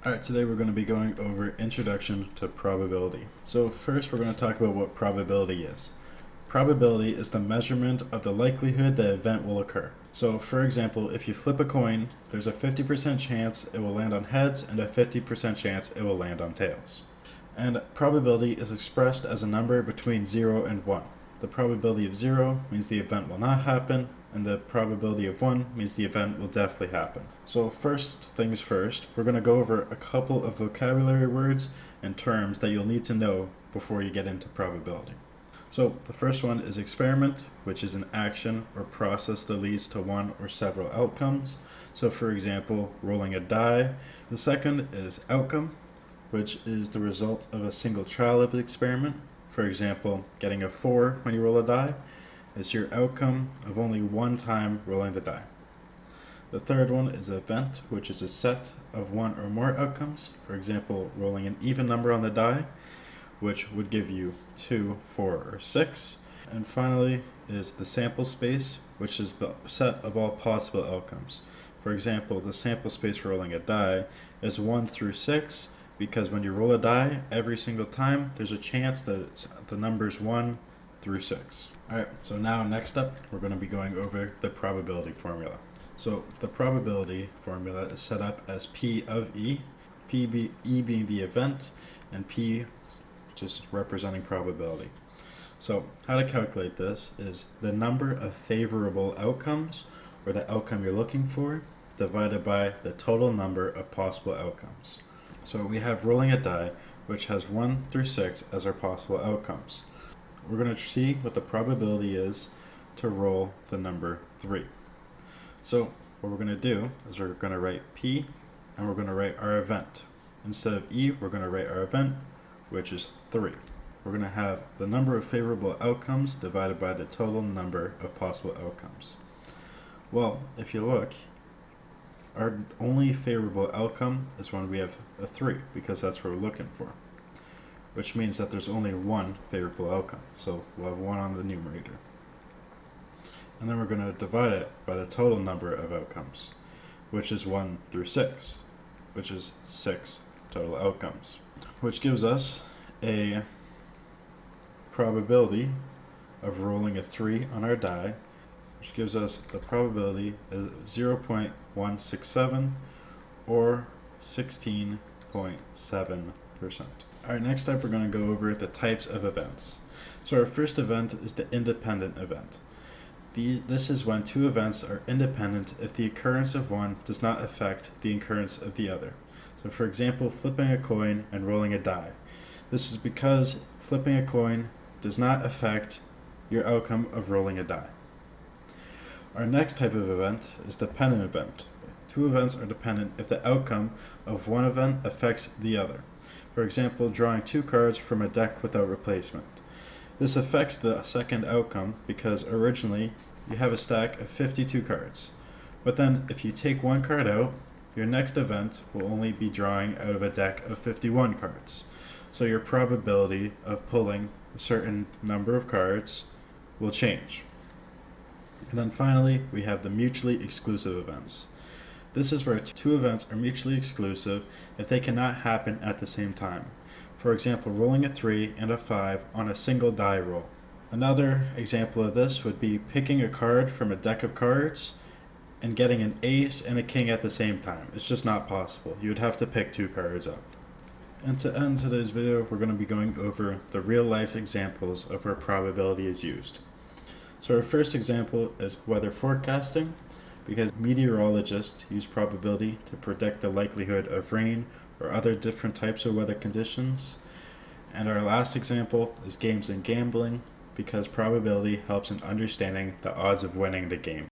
Alright, today we're going to be going over Introduction to Probability. So first we're going to talk about what probability is. Probability is the measurement of the likelihood that an event will occur. So for example, if you flip a coin, there's a 50% chance it will land on heads and a 50% chance it will land on tails. And probability is expressed as a number between 0 and 1. The probability of 0 means the event will not happen, and the probability of 1 means the event will definitely happen. So first things first, we're going to go over a couple of vocabulary words and terms that you'll need to know before you get into probability. So the first one is experiment, which is an action or process that leads to one or several outcomes. So for example, rolling a die. The second is outcome, which is the result of a single trial of the experiment. For example, getting a 4 when you roll a die is your outcome of only one time rolling the die. The third one is event, which is a set of one or more outcomes. For example, rolling an even number on the die, which would give you 2, 4, or 6. And finally is the sample space, which is the set of all possible outcomes. For example, the sample space for rolling a die is 1 through 6, because when you roll a die, every single time, there's a chance that it's the numbers 1 through 6. Alright, so now next up, we're going to be going over the probability formula. So the probability formula is set up as P of E, E being the event, and P just representing probability. So how to calculate this is the number of favorable outcomes, or the outcome you're looking for, divided by the total number of possible outcomes. So we have rolling a die, which has 1 through 6 as our possible outcomes. We're going to see what the probability is to roll the number 3. So what we're going to do is we're going to write P, and we're going to write our event. Instead of E, we're going to write our event, which is 3. We're going to have the number of favorable outcomes divided by the total number of possible outcomes. Well, if you look, our only favorable outcome is when we have a 3, because that's what we're looking for, which means that there's only one favorable outcome, so we'll have 1 on the numerator. And then we're going to divide it by the total number of outcomes, which is 1 through 6, which is 6 total outcomes, which gives us a probability of rolling a 3 on our die, which gives us the probability is 0.167 or 16.7%. Alright, next up we're going to go over the types of events. So our first event is the independent event. This is when two events are independent if the occurrence of one does not affect the occurrence of the other. So for example, flipping a coin and rolling a die. This is because flipping a coin does not affect your outcome of rolling a die. Our next type of event is dependent event. Two events are dependent if the outcome of one event affects the other. For example, drawing 2 cards from a deck without replacement. This affects the second outcome because originally you have a stack of 52 cards. But then if you take 1 card out, your next event will only be drawing out of a deck of 51 cards. So your probability of pulling a certain number of cards will change. And then finally, we have the mutually exclusive events. This is where 2 events are mutually exclusive if they cannot happen at the same time. For example, rolling a 3 and a 5 on a single die roll. Another example of this would be picking a card from a deck of cards and getting an ace and a king at the same time. It's just not possible. You would have to pick 2 cards up. And to end today's video, we're going to be going over the real-life examples of where probability is used. So our first example is weather forecasting, because meteorologists use probability to predict the likelihood of rain or other different types of weather conditions. And our last example is games and gambling, because probability helps in understanding the odds of winning the game.